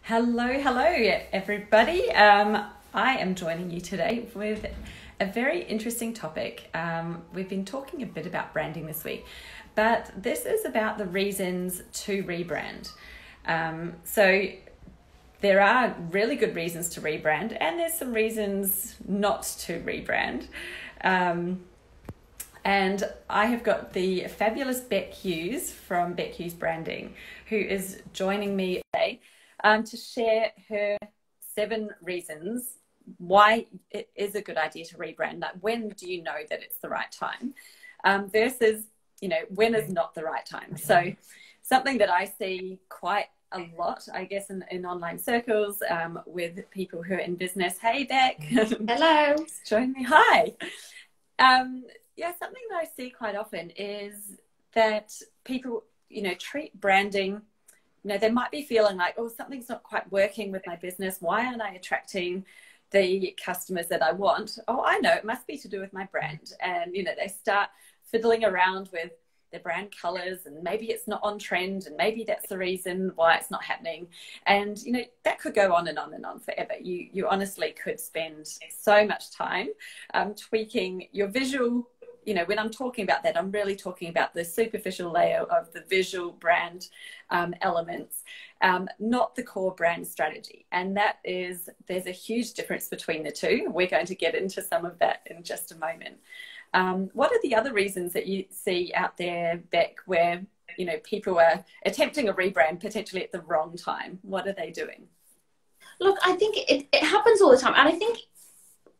Hello, everybody. I am joining you today with a very interesting topic. We've been talking a bit about branding this week, but this is about the reasons to rebrand. So there are really good reasons to rebrand, and there's some reasons not to rebrand. And I have got the fabulous Bec Hughes from Bec Hughes Branding, who is joining me today to share her 7 reasons why it is a good idea to rebrand. Like, when do you know that it's the right time versus, when is not the right time. So something that I see quite a lot, I guess, in online circles with people who are in business. Hey, Bec. Hello. Join me. Hi. Something that I see quite often is that people, treat branding, they might be feeling like, oh, something's not quite working with my business. Why aren't I attracting the customers that I want? Oh, I know, it must be to do with my brand. And, they start fiddling around with their brand colors, and maybe it's not on trend, and maybe that's the reason why it's not happening. And, that could go on and on and on forever. You honestly could spend so much time tweaking your visual. When I'm talking about that, I'm really talking about the superficial layer of the visual brand elements, not the core brand strategy. And there's a huge difference between the two. We're going to get into some of that in just a moment. What are the other reasons that you see out there, Bec, where, people are attempting a rebrand potentially at the wrong time? What are they doing? Look, I think it happens all the time. And I think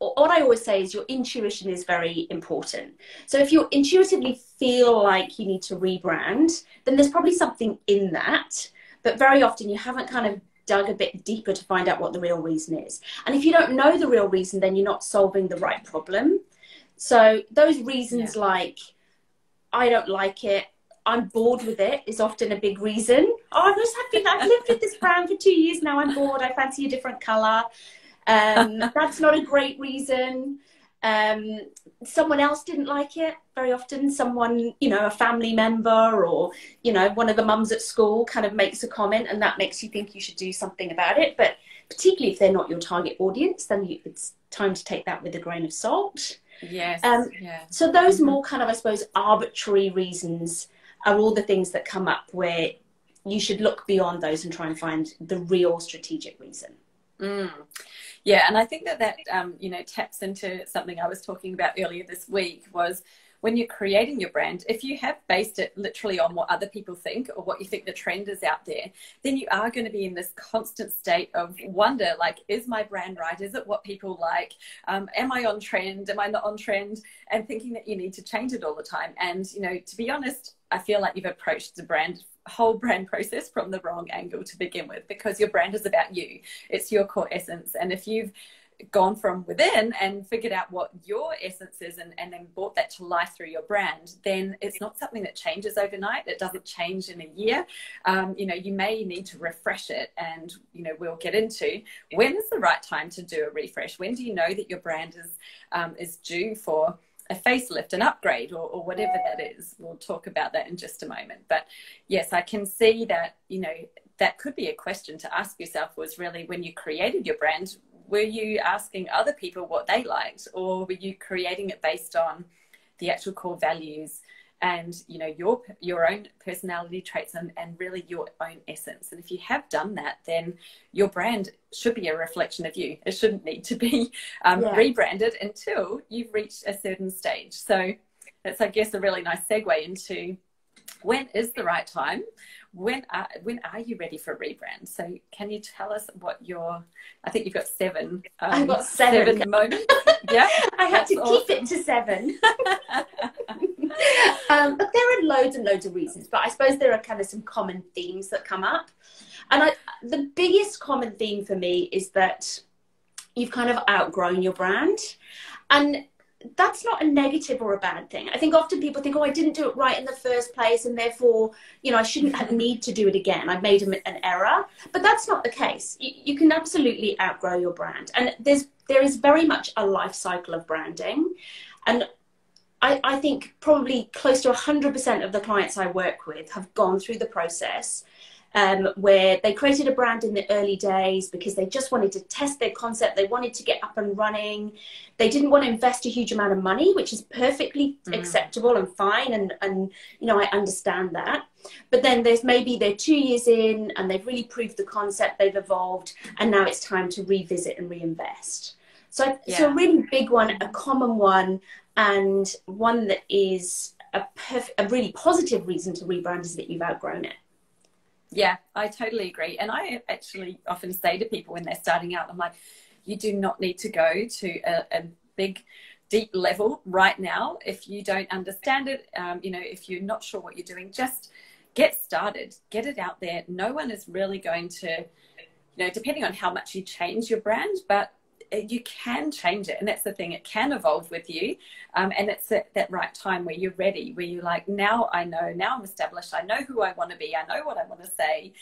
what I always say is your intuition is very important. So if you intuitively feel like you need to rebrand, then there's probably something in that. But very often you haven't kind of dug a bit deeper to find out what the real reason is. And if you don't know the real reason, then you're not solving the right problem. So those reasons like, I don't like it, I'm bored with it, is often a big reason. Oh, I've lived with this brand for 2 years now, I'm bored, I fancy a different colour. That's not a great reason. Someone else didn't like it. Very often someone, a family member or, one of the mums at school kind of makes a comment, and that makes you think you should do something about it. But particularly if they're not your target audience, then it's time to take that with a grain of salt. Yes. So those more kind of, I suppose, arbitrary reasons are all the things that come up where you should look beyond those and try and find the real strategic reason. Yeah, and I think that taps into something I was talking about earlier this week, was when you're creating your brand, if you have based it literally on what other people think or what you think the trend is out there, then you are going to be in this constant state of wonder, like, is my brand right? Is it what people like? Am I on trend? Am I not on trend? And thinking that you need to change it all the time. And, to be honest, I feel like you've approached the whole brand process from the wrong angle to begin with, because your brand is about you. It's your core essence. And if you've gone from within and figured out what your essence is and then brought that to life through your brand, then it's not something that changes overnight. It doesn't change in a year. You may need to refresh it, and we'll get into when is the right time to do a refresh. When do you know that your brand is due for a facelift, an upgrade, or whatever that is? We'll talk about that in just a moment. But yes, I can see that, that could be a question to ask yourself, was really, when you created your brand, were you asking other people what they liked, or were you creating it based on the actual core values and, your own personality traits and really your own essence? And if you have done that, then your brand should be a reflection of you. It shouldn't need to be rebranded until you've reached a certain stage. So that's, I guess, a really nice segue into when is the right time? When are you ready for a rebrand? So can you tell us what I think you've got 7. I've got 7 moments. Yeah. I had to keep it to 7. But there are loads and loads of reasons, but I suppose there are kind of some common themes that come up. And the biggest common theme for me is that you've kind of outgrown your brand. And that's not a negative or a bad thing. I think often people think, oh, I didn't do it right in the first place, and therefore, I shouldn't need to do it again. I've made an error. But that's not the case. You can absolutely outgrow your brand. And there is very much a life cycle of branding. And I think probably close to 100% of the clients I work with have gone through the process where they created a brand in the early days because they just wanted to test their concept. They wanted to get up and running. They didn't want to invest a huge amount of money, which is perfectly acceptable and fine. And, you know, I understand that. But then they're 2 years in and they've really proved the concept, they've evolved, and now it's time to revisit and reinvest. So a really big one, a common one, and one that is a really positive reason to rebrand is that you've outgrown it. Yeah, I totally agree. And I actually often say to people when they're starting out, I'm like, you do not need to go to a big, deep level right now. If you don't understand it, you know, if you're not sure what you're doing, just get started, get it out there. No one is really going to, you know, depending on how much you change your brand, but you can change it. And that's the thing, it can evolve with you. And it's at that right time where you're ready, where you're like, now I know, now I'm established, I know who I want to be, I know what I want to say.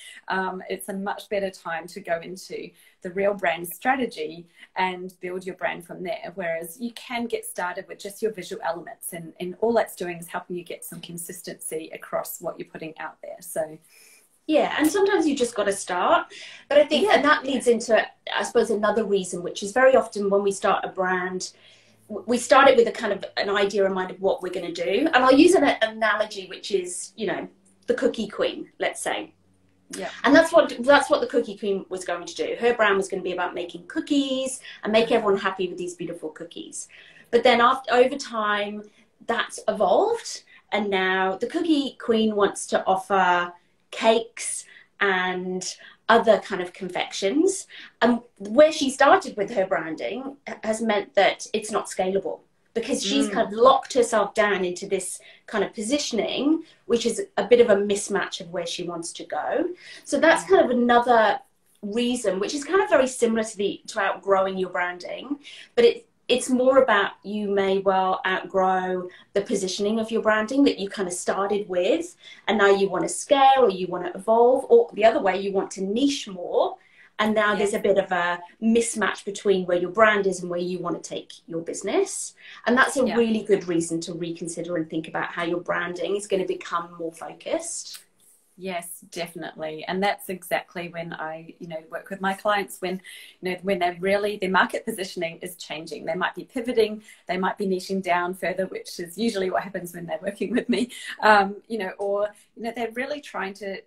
It's a much better time to go into the real brand strategy and build your brand from there. Whereas you can get started with just your visual elements, and all that's doing is helping you get some consistency across what you're putting out there. So yeah, and sometimes you just got to start. But I think, and that leads into, I suppose, another reason, which is very often when we start a brand, we start it with a kind of an idea in mind of what we're going to do. And I'll use an analogy, which is, you know, the cookie queen, let's say. Yeah. And that's what the cookie queen was going to do. Her brand was going to be about making cookies and make everyone happy with these beautiful cookies. But then over time, that's evolved. And now the cookie queen wants to offer cakes and other kind of confections, and where she started with her branding has meant that it's not scalable because she's kind of locked herself down into this kind of positioning, which is a bit of a mismatch of where she wants to go. So that's kind of another reason, which is kind of very similar to outgrowing your branding, but it's more about, you may well outgrow the positioning of your branding that you kind of started with, and now you want to scale or you want to evolve, or the other way, you want to niche more. And now there's a bit of a mismatch between where your brand is and where you want to take your business. And that's a really good reason to reconsider and think about how your branding is going to become more focused. Yes, definitely. And that's exactly when I, you know, work with my clients, when, you know, when they're really, their market positioning is changing. They might be pivoting, they might be niching down further, which is usually what happens when they're working with me, you know, or, you know, they're really trying to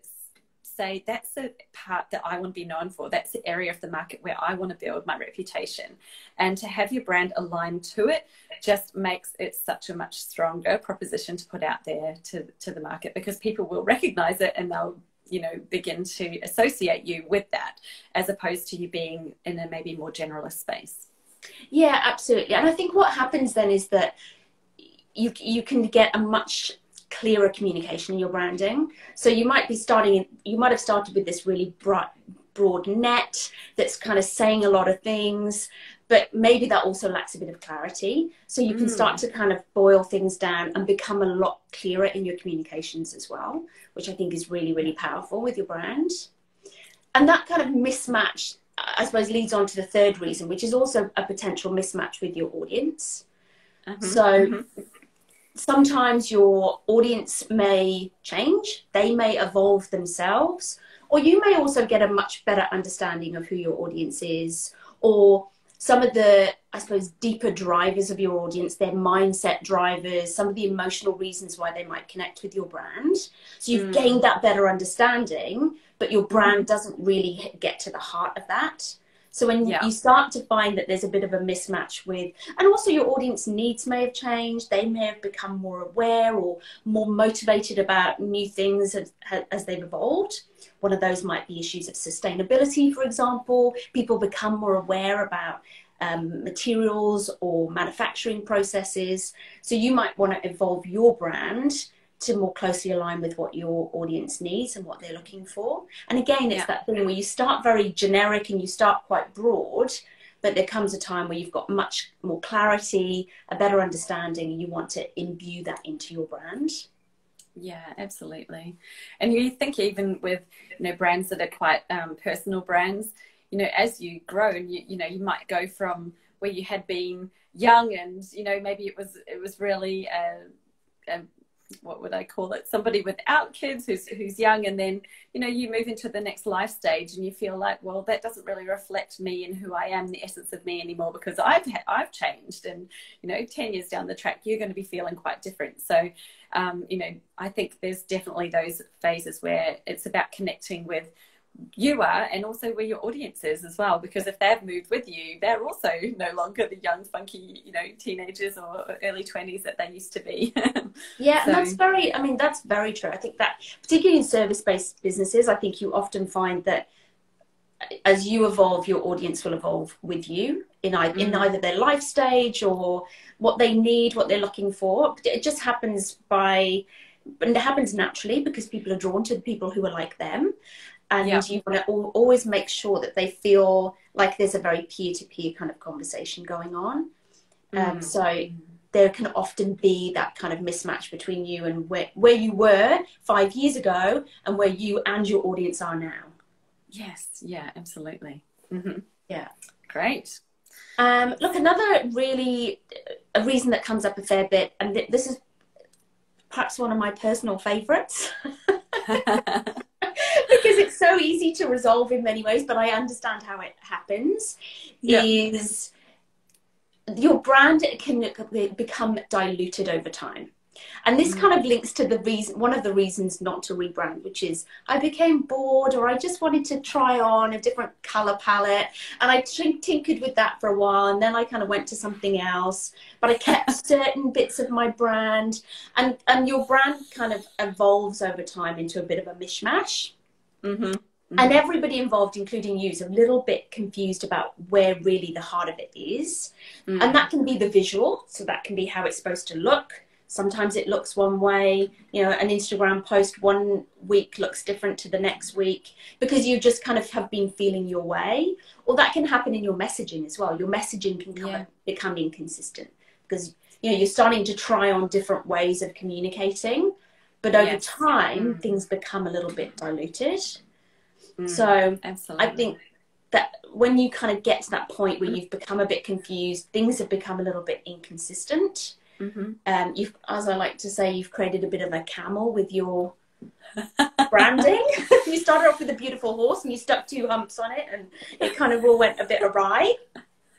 say, that's the part that I want to be known for. That's the area of the market where I want to build my reputation. And to have your brand aligned to it just makes it such a much stronger proposition to put out there to the market, because people will recognize it and they'll, you know, begin to associate you with that, as opposed to you being in a maybe more generalist space. Yeah, absolutely. And I think what happens then is that you can get a much clearer communication in your branding. So you might have started with this really broad net that's kind of saying a lot of things, but maybe that also lacks a bit of clarity. So you can start to kind of boil things down and become a lot clearer in your communications as well, which I think is really, really powerful with your brand. And that kind of mismatch, I suppose, leads on to the third reason, which is also a potential mismatch with your audience. Sometimes your audience may change, they may evolve themselves, or you may also get a much better understanding of who your audience is, or some of the, I suppose, deeper drivers of your audience, their mindset drivers, some of the emotional reasons why they might connect with your brand. So you've gained that better understanding, but your brand doesn't really get to the heart of that. So when you start to find that there's a bit of a mismatch with, and also your audience needs may have changed, they may have become more aware or more motivated about new things as they've evolved. One of those might be issues of sustainability, for example. People become more aware about materials or manufacturing processes. So you might want to evolve your brand to more closely align with what your audience needs and what they're looking for. And again, it's that thing where you start very generic and you start quite broad, but there comes a time where you've got much more clarity, a better understanding, and you want to imbue that into your brand. Yeah, absolutely. And you think even with, you know, brands that are quite personal brands, you know, as you grow and you know, you might go from where you had been young and, you know, maybe it was really what would I call it? Somebody without kids who's young, and then, you know, you move into the next life stage and you feel like, well, that doesn't really reflect me and who I am, the essence of me anymore, because I've changed, and, you know, 10 years down the track, you're going to be feeling quite different. So, you know, I think there's definitely those phases where it's about connecting with you are, and also where your audience is as well, because if they've moved with you, they're also no longer the young funky, you know, teenagers or early 20s that they used to be. Yeah, So, and that's very true. I think that particularly in service-based businesses, I think you often find that as you evolve, your audience will evolve with you in either their life stage or what they need, what they're looking for. It just happens and it happens naturally because people are drawn to the people who are like them. And you want to always make sure that they feel like there's a very peer-to-peer kind of conversation going on. So there can often be that kind of mismatch between you and where you were 5 years ago and where you and your audience are now. Yes, yeah, absolutely. Yeah. Great. Look, a reason that comes up a fair bit, and this is perhaps one of my personal favourites. Because it's so easy to resolve in many ways, but I understand how it happens, is your brand can become diluted over time. And this kind of links to one of the reasons not to rebrand, which is I became bored, or I just wanted to try on a different colour palette, and I tinkered with that for a while, and then I kind of went to something else, but I kept certain bits of my brand, and your brand kind of evolves over time into a bit of a mishmash. And everybody involved, including you, is a little bit confused about where really the heart of it is. And that can be the visual, so that can be how it's supposed to look. Sometimes it looks one way, you know, an Instagram post one week looks different to the next week because you just kind of have been feeling your way. Or that can happen in your messaging as well. Your messaging can become inconsistent because, you know, you're starting to try on different ways of communicating, but over time things become a little bit diluted. So absolutely. I think that when you kind of get to that point where you've become a bit confused, things have become a little bit inconsistent. You've, as I like to say, you've created a bit of a camel with your branding. You started off with a beautiful horse and you stuck 2 humps on it, and it kind of all went a bit awry.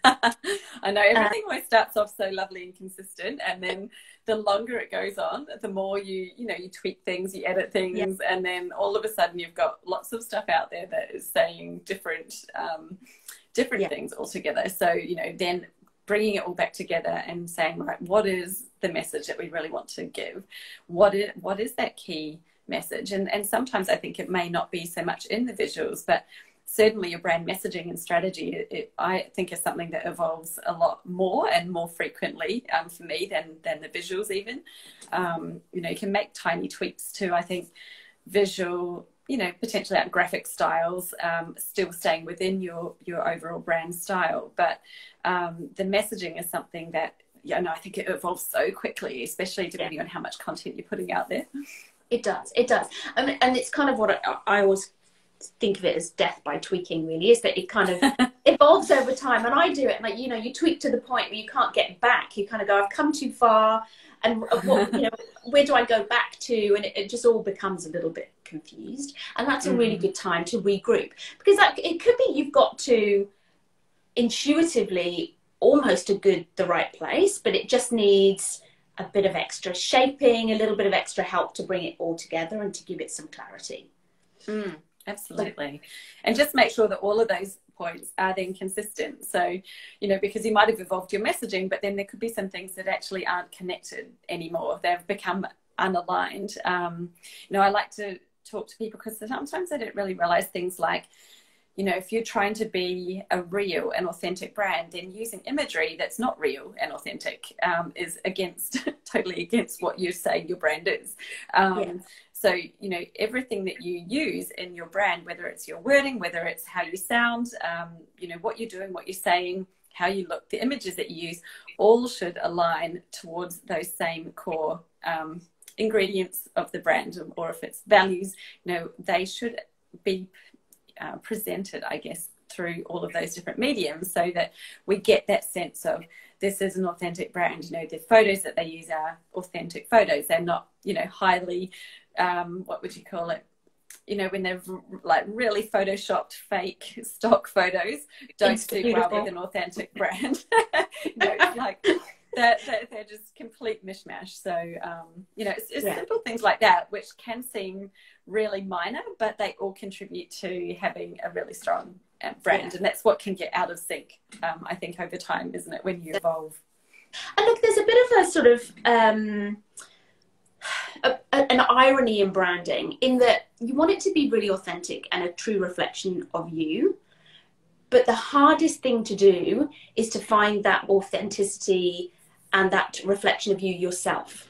I know, everything always starts off so lovely and consistent, and then the longer it goes on, the more you tweak things, you edit things, and then all of a sudden you've got lots of stuff out there that is saying different things altogether. So, you know, then bringing it all back together and saying, right, what is the message that we really want to give? What is that key message? And sometimes I think it may not be so much in the visuals, but certainly your brand messaging and strategy, I think, is something that evolves a lot more and more frequently for me than the visuals even. You know, you can make tiny tweaks to, I think, visual, you know, potentially like graphic styles, still staying within your overall brand style. But the messaging is something that, I think it evolves so quickly, especially depending on how much content you're putting out there. It does. And it's kind of what I always think of it as death by tweaking, really, is that it kind of evolves over time. And I do it like, you know, you tweak to the point where you can't get back. You kind of go, I've come too far, and what, you know, where do I go back to? And it just all becomes a little bit confused. And that's a really good time to regroup, because it could be you've got to intuitively almost the right place, but it just needs a bit of extra shaping, a little bit of extra help to bring it all together and to give it some clarity. Absolutely. And just make sure that all of those points are then consistent. So, you know, because you might have evolved your messaging, but then there could be some things that actually aren't connected anymore. They've become unaligned. You know, I like to talk to people because sometimes they don't really realize things like, you know, if you're trying to be a real and authentic brand, then using imagery that's not real and authentic is totally against what you say your brand is. So, you know, everything that you use in your brand, whether it's your wording, whether it's how you sound, you know, what you're doing, what you're saying, how you look, the images that you use, all should align towards those same core ingredients of the brand, or if it's values, you know, they should be presented, I guess, through all of those different mediums so that we get that sense of this is an authentic brand. You know, the photos that they use are authentic photos. They're not, you know, highly, what would you call it? You know, when they're like really photoshopped fake stock photos don't suit well with an authentic brand. You know, it's like they're just complete mishmash. So, you know, it's simple things like that, which can seem really minor, but they all contribute to having a really strong brand. And that's what can get out of sync, I think, over time, isn't it, when you evolve? And look, there's a bit of a sort of an irony in branding, in that you want it to be really authentic and a true reflection of you. But the hardest thing to do is to find that authenticity and that reflection of you yourself.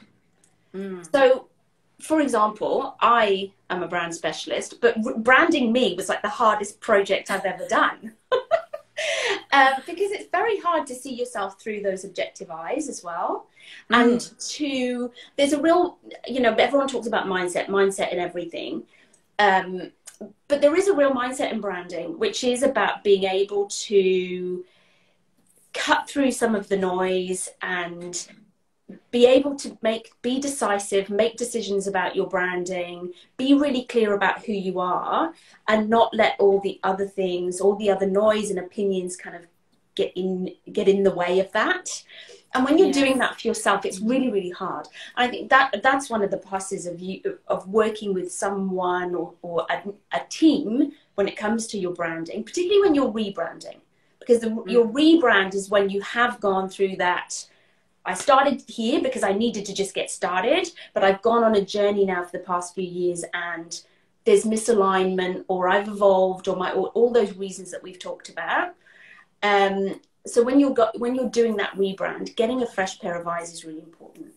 So, for example, I am a brand specialist, but branding me was like the hardest project I've ever done. Because it's very hard to see yourself through those objective eyes as well. And there's a real, you know, everyone talks about mindset in everything. But there is a real mindset in branding, which is about being able to cut through some of the noise and be able to be decisive, make decisions about your branding, be really clear about who you are, and not let all the other things, all the other noise and opinions kind of get in the way of that. And when you're doing that for yourself, it's really, really hard. I think that's one of the pluses of working with someone or a team when it comes to your branding, particularly when you're rebranding, because your rebrand is when you have gone through that. I started here because I needed to just get started, but I've gone on a journey now for the past few years, and there's misalignment, or I've evolved, or all those reasons that we've talked about. So when you're doing that rebrand, getting a fresh pair of eyes is really important,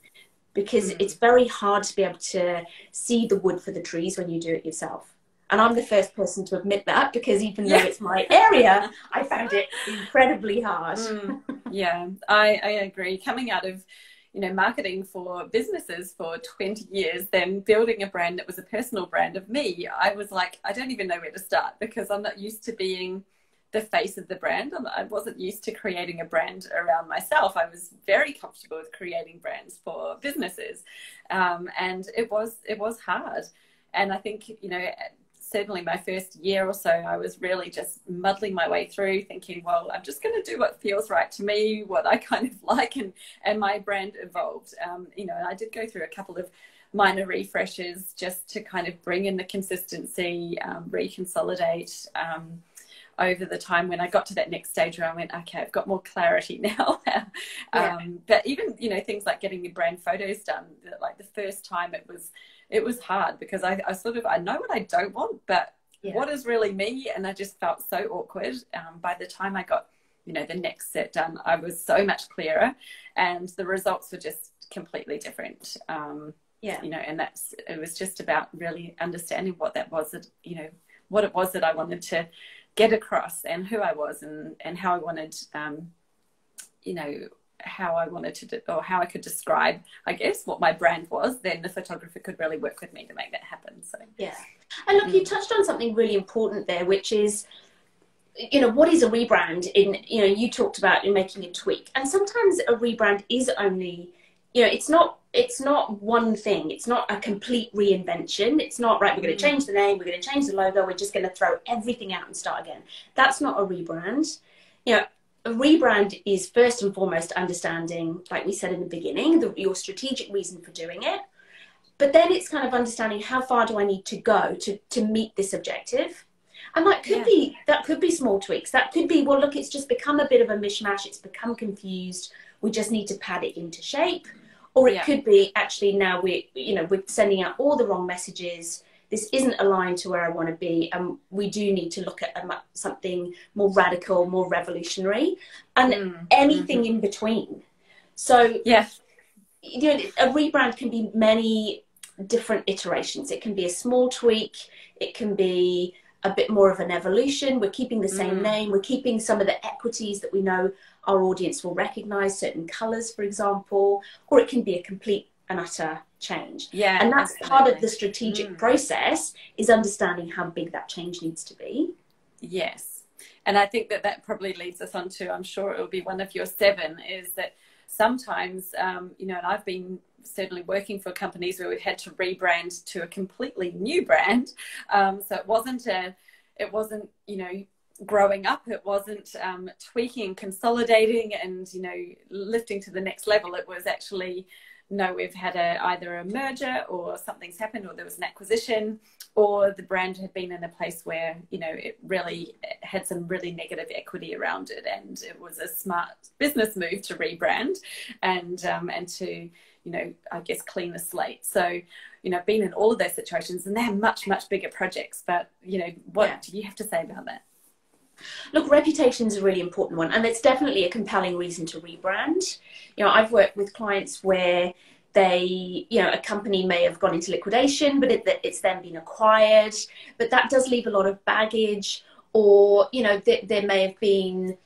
because it's very hard to be able to see the wood for the trees when you do it yourself. And I'm the first person to admit that, because even though it's my area, I found it incredibly hard. Yeah, I agree. Coming out of, you know, marketing for businesses for 20 years, then building a brand that was a personal brand of me, I was like, I don't even know where to start, because I'm not used to being the face of the brand. I wasn't used to creating a brand around myself. I was very comfortable with creating brands for businesses. And it was hard. And I think, you know, certainly my first year or so, I was really just muddling my way through, thinking, well, I'm just going to do what feels right to me, what I kind of like, and my brand evolved. You know, and I did go through a couple of minor refreshes just to kind of bring in the consistency, reconsolidate over the time. When I got to that next stage where I went, okay, I've got more clarity now. But even, you know, things like getting your brand photos done, like the first time it was hard, because I know what I don't want, but what is really me? And I just felt so awkward. By the time I got, you know, the next set done, I was so much clearer, and the results were just completely different. You know, and it was just about really understanding what that was, that, you know, what it was that I wanted to get across, and who I was, and how I wanted, you know, how I wanted to, or how I could describe, I guess, what my brand was. Then the photographer could really work with me to make that happen. So and look, you touched on something really important there, which is, you know, what is a rebrand? You know, you talked about in making a tweak, and sometimes a rebrand is only, you know, it's not one thing. It's not a complete reinvention. It's not, right, we're going to change the name, we're going to change the logo, we're just going to throw everything out and start again. That's not a rebrand. You know, a rebrand is first and foremost understanding, like we said in the beginning, your strategic reason for doing it. But then it's kind of understanding, how far do I need to go to meet this objective? And that could be small tweaks. That could be, well, look, it's just become a bit of a mishmash. It's become confused. We just need to pad it into shape. Or it could be, actually, now we're sending out all the wrong messages. This isn't aligned to where I want to be, and we do need to look at something more radical, more revolutionary, and anything in between. So, you know, a rebrand can be many different iterations. It can be a small tweak. It can be a bit more of an evolution. We're keeping the same name. We're keeping some of the equities that we know our audience will recognize, certain colors, for example, or it can be a complete and utter change. And that's part of the strategic process, is understanding how big that change needs to be. Yes. And I think that that probably leads us on to, I'm sure it will be one of your 7, is that sometimes, you know, and I've been certainly working for companies where we've had to rebrand to a completely new brand. So it wasn't, you know, growing up, it wasn't tweaking and consolidating and, you know, lifting to the next level. It was actually, no, we've had either a merger or something's happened, or there was an acquisition, or the brand had been in a place where, you know, it really had some really negative equity around it, and it was a smart business move to rebrand and to, you know, I guess clean the slate. So, you know, been in all of those situations, and they're much, much bigger projects. But, you know, what do you have to say about that? Look, reputation is a really important one, and it's definitely a compelling reason to rebrand. You know, I've worked with clients where they, you know, a company may have gone into liquidation, but it's then been acquired, but that does leave a lot of baggage, or, you know, there may have been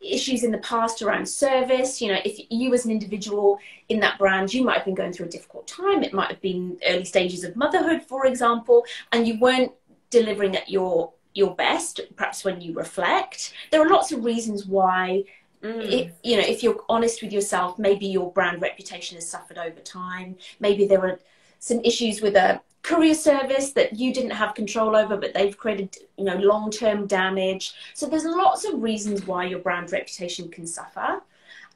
issues in the past around service. You know, if you as an individual in that brand, you might have been going through a difficult time. It might have been early stages of motherhood, for example, and you weren't delivering at your best, perhaps when you reflect. There are lots of reasons why, you know, if you're honest with yourself, maybe your brand reputation has suffered over time. Maybe there were some issues with a courier service that you didn't have control over, but they've created, you know, long-term damage. So there's lots of reasons why your brand reputation can suffer.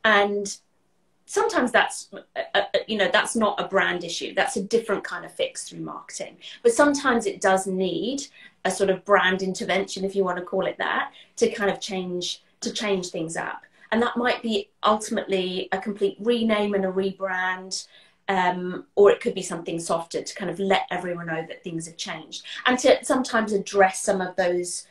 And sometimes that's, you know, that's not a brand issue. That's a different kind of fix through marketing. But sometimes it does need a sort of brand intervention, if you want to call it that, to kind of change things up. And that might be ultimately a complete rename and a rebrand, or it could be something softer to kind of let everyone know that things have changed, and to sometimes address some of those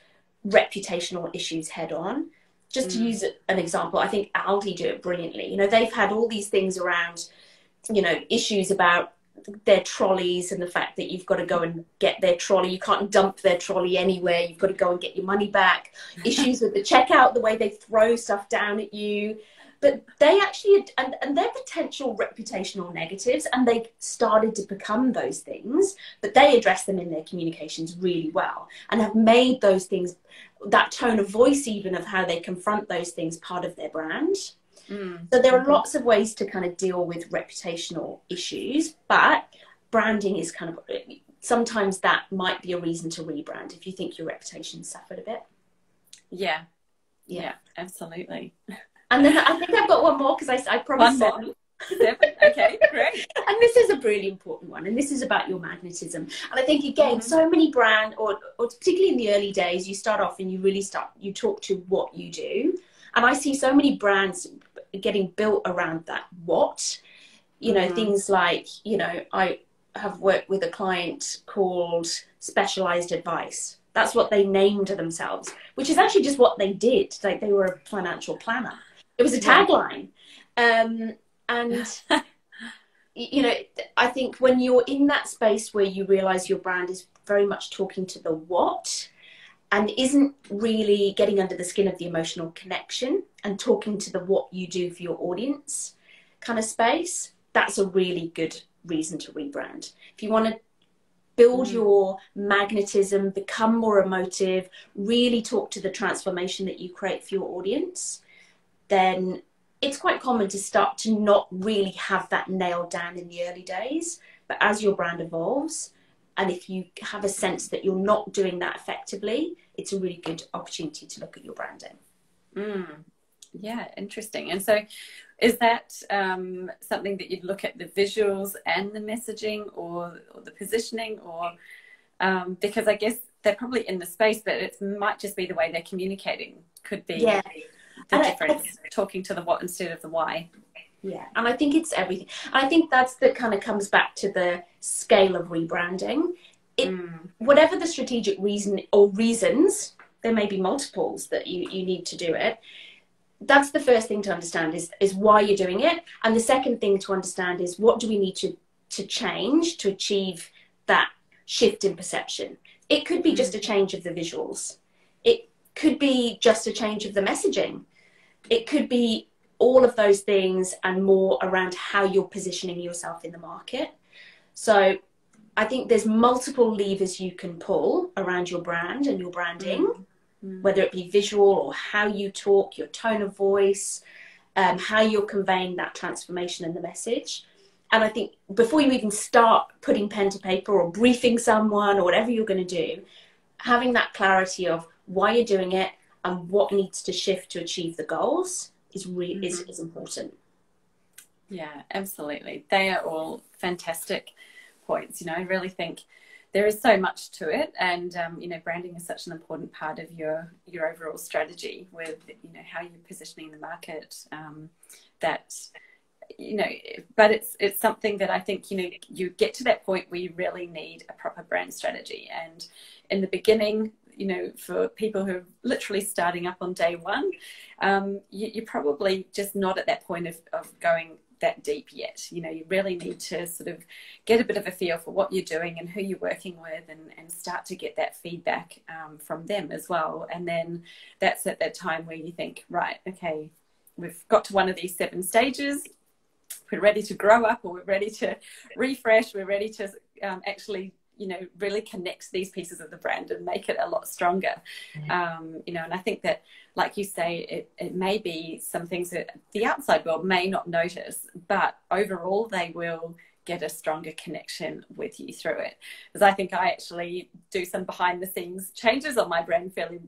reputational issues head on. Just to use an example, I think Aldi do it brilliantly. You know, they've had all these things around, you know, issues about their trolleys and the fact that you've got to go and get their trolley. You can't dump their trolley anywhere. You've got to go and get your money back. Issues with the checkout, the way they throw stuff down at you. But they actually, and they're potential reputational negatives, and they started to become those things, but they address them in their communications really well and have made those things, that tone of voice even of how they confront those things, part of their brand. So there are lots of ways to kind of deal with reputational issues, but branding is kind of, sometimes that might be a reason to rebrand if you think your reputation suffered a bit. Yeah, absolutely. And then I think I've got one more, because I promised one more. 7. Okay, great. And this is a really important one, and this is about your magnetism. And I think, again, so many brand, or particularly in the early days, you start off and you talk to what you do. And I see so many brands getting built around that what, you know, things like, you know, I have worked with a client called Specialized Advice. That's what they named themselves, which is actually just what they did. Like, they were a financial planner. It was a tagline. And, you know, I think when you're in that space where you realize your brand is very much talking to the what, and isn't really getting under the skin of the emotional connection and talking to the what you do for your audience kind of space, that's a really good reason to rebrand. If you want to build your magnetism, become more emotive, really talk to the transformation that you create for your audience, then it's quite common to start to not really have that nailed down in the early days. But as your brand evolves, and if you have a sense that you're not doing that effectively, it's a really good opportunity to look at your branding. Yeah, interesting. And so is that something that you'd look at the visuals and the messaging, or the positioning, or because I guess they're probably in the space, but it might just be the way they're communicating could be the difference, talking to the what instead of the why. Yeah, and I think it's everything. I think that's that kind of comes back to the scale of rebranding. Whatever the strategic reason or reasons, there may be multiples that you need to do it. That's the first thing to understand is why you're doing it. And the second thing to understand is what do we need to change to achieve that shift in perception. It could be just a change of the visuals. It could be just a change of the messaging. It could be all of those things and more around how you're positioning yourself in the market. So I think there's multiple levers you can pull around your brand and your branding. whether it be visual or how you talk, your tone of voice, how you're conveying that transformation in the message. And I think before you even start putting pen to paper or briefing someone or whatever you're going to do, having that clarity of why you're doing it and what needs to shift to achieve the goals is really is important. Yeah, absolutely. They are all fantastic points. You know, I really think there is so much to it, and you know, branding is such an important part of your overall strategy with, you know, how you're positioning the market. That, you know, but it's something that I think, you know, you get to that point where you really need a proper brand strategy. And in the beginning, you know, for people who are literally starting up on day one, you're probably just not at that point of going that deep yet. You know, you really need to sort of get a bit of a feel for what you're doing and who you're working with, and start to get that feedback from them as well. And then that's at that time where you think, right, okay, we've got to one of these 7 stages. We're ready to grow up, or we're ready to refresh. We're ready to actually, you know, really connect these pieces of the brand and make it a lot stronger. You know, and I think that, like you say, it may be some things that the outside world may not notice, but overall they will get a stronger connection with you through it. Because I think I actually do some behind the scenes changes on my brand fairly,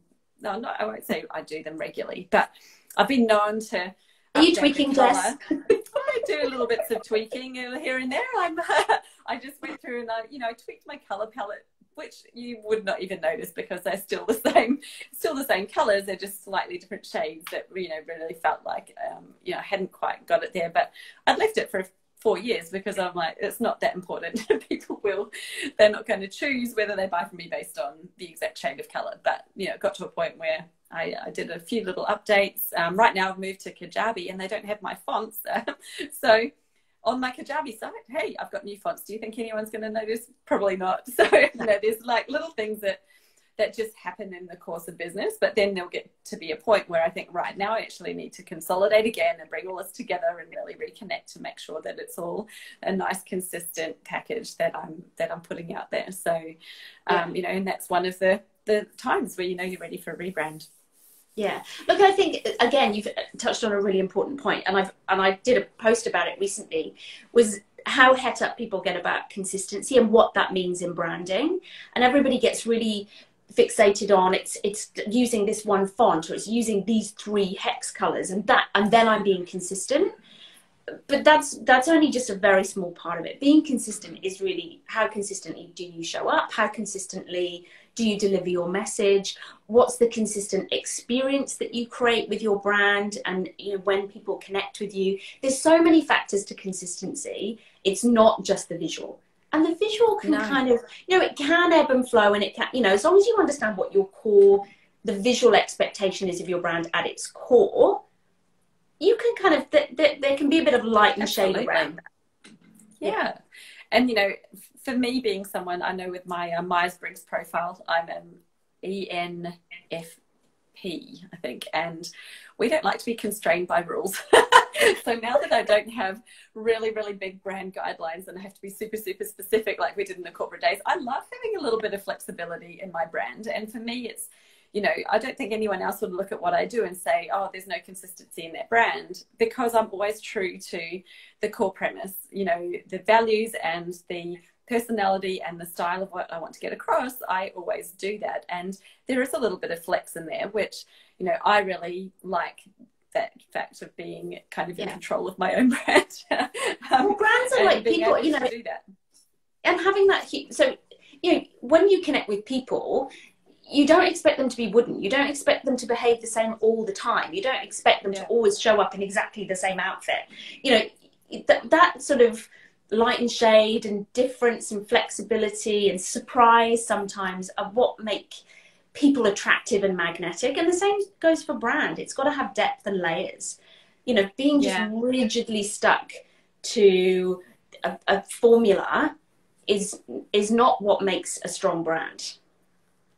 I won't say I do them regularly, but I've been known to. Are you tweaking, Jess? I do little bits of tweaking here and there. I just went through and I tweaked my color palette, which you would not even notice because they're still the same colors. They're just slightly different shades that, you know, really felt like, you know, I hadn't quite got it there. But I'd left it for 4 years because I'm like, it's not that important. They're not going to choose whether they buy from me based on the exact shade of color. But, you know, it got to a point where I did a few little updates. Right now I've moved to Kajabi and they don't have my fonts. So on my Kajabi site, hey, I've got new fonts. Do you think anyone's going to notice? Probably not. So, you know, there's like little things that just happen in the course of business. But then there'll get to be a point where I think, right, now I actually need to consolidate again and bring all this together and really reconnect to make sure that it's all a nice, consistent package that I'm putting out there. So, you know, and that's one of the times where, you know, you're ready for a rebrand. Yeah, look, I think again you've touched on a really important point, and I did a post about it recently, was how het up people get about consistency and what that means in branding. And everybody gets really fixated on it's using this one font, or it's using these 3 hex colors, and then I'm being consistent. But that's only just a very small part of it. Being consistent is really how consistently do you show up? How consistently do you deliver your message? What's the consistent experience that you create with your brand? And, you know, when people connect with you, there's so many factors to consistency. It's not just the visual. And the visual can kind of, you know, it can ebb and flow, and it can, you know, as long as you understand what your core, the visual expectation is of your brand at its core, you can kind of, there can be a bit of light and shade around that. Yeah. And, you know, for me, being someone, I know with my Myers-Briggs profile, I'm an ENFP, I think, and we don't like to be constrained by rules. So now that I don't have really, really big brand guidelines and I have to be super, super specific like we did in the corporate days, I love having a little bit of flexibility in my brand. And for me, it's, you know, I don't think anyone else would look at what I do and say, oh, there's no consistency in that brand, because I'm always true to the core premise, you know, the values and the personality and the style of what I want to get across. I always do that. And there is a little bit of flex in there, which, you know, I really like that fact of being kind of in control of my own brand. Well, brands are like people, you know, do that. And having that, so, you know, when you connect with people, you don't expect them to be wooden. You don't expect them to behave the same all the time. You don't expect them to always show up in exactly the same outfit. You know, that sort of light and shade and difference and flexibility and surprise sometimes are what make people attractive and magnetic. And the same goes for brand. It's got to have depth and layers. You know, being just rigidly stuck to a formula is not what makes a strong brand.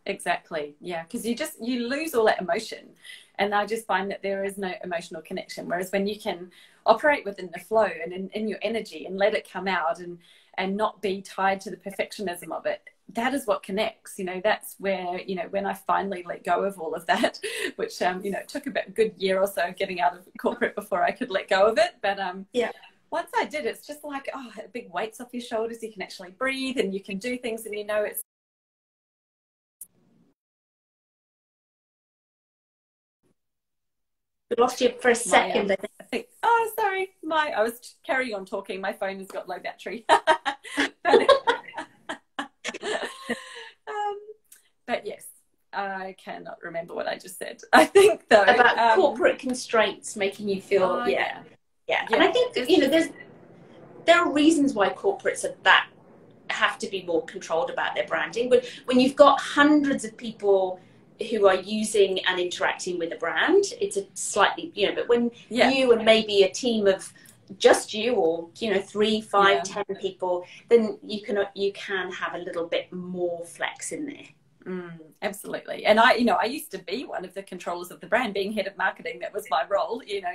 Exactly. Yeah. Because you lose all that emotion. And I just find that there is no emotional connection. Whereas when you can operate within the flow and in your energy and let it come out and not be tied to the perfectionism of it, that is what connects. You know, that's where, you know, when I finally let go of all of that, which, you know, it took about a good year or so getting out of corporate before I could let go of it. But yeah. once I did, it's just like, oh, big weights off your shoulders. You can actually breathe and you can do things, and you know, it's. We lost you for a second. I think. Oh, sorry. I was carrying on talking. My phone has got low battery. But yes, I cannot remember what I just said. I think though about corporate constraints making you feel yeah. And I think, you know, there are reasons why corporates are that have to be more controlled about their branding. But when you've got hundreds of people who are using and interacting with a brand, it's a slightly, you know, but when you and maybe a team of just you, or, you know, 3, 5, 10 people, then you can have a little bit more flex in there. Absolutely. And I used to be one of the controllers of the brand, being head of marketing. That was my role, you know,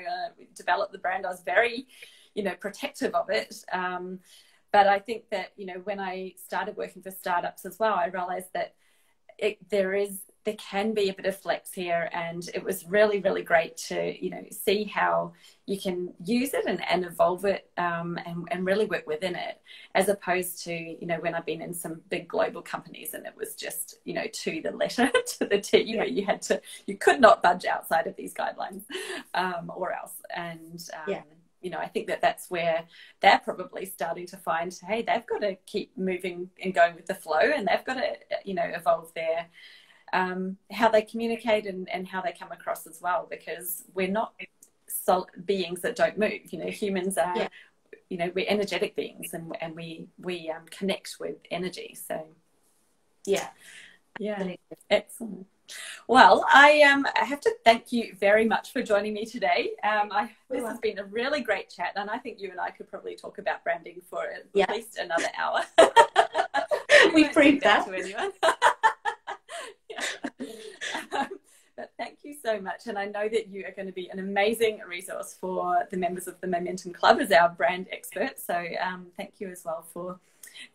develop the brand. I was very, you know, protective of it. But I think that, you know, when I started working for startups as well, I realized that there can be a bit of flex here, and it was really, really great to, you know, see how you can use it and evolve it, and really work within it, as opposed to, you know, when I've been in some big global companies and it was just, you know, to the letter, to the T, where you could not budge outside of these guidelines, or else. And you know, I think that's where they're probably starting to find, hey, they've got to keep moving and going with the flow, and they've got to, you know, evolve their how they communicate and how they come across as well, because we're not beings that don't move. You know, humans are, you know, we're energetic beings, and we connect with energy. So yeah, excellent. Well, I have to thank you very much for joining me today. This has been a really great chat, and I think you and I could probably talk about branding for at least another hour. We proved that to anyone. But thank you so much, and I know that you are going to be an amazing resource for the members of the Momentum Club as our brand expert. So thank you as well for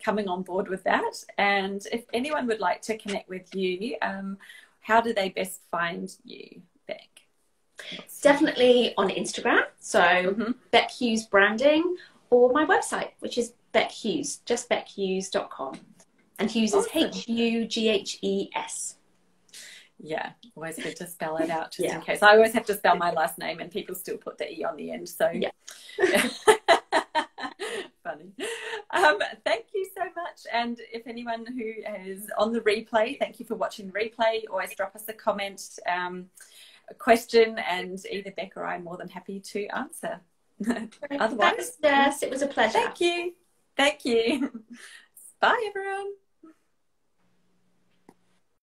coming on board with that. And if anyone would like to connect with you, how do they best find you, Bec? Definitely on Instagram, so Bec Hughes Branding, or my website, which is Bec Hughes, just bechughes.com. And Hughes is Hughes. Yeah, always good to spell it out just in case. I always have to spell my last name and people still put the E on the end. So funny. Thank you so much. And if anyone who is on the replay, thank you for watching the replay. Always drop us a comment, a question, and either Bec or I are more than happy to answer. Otherwise, thanks, Jess. It was a pleasure. Thank you. Bye, everyone.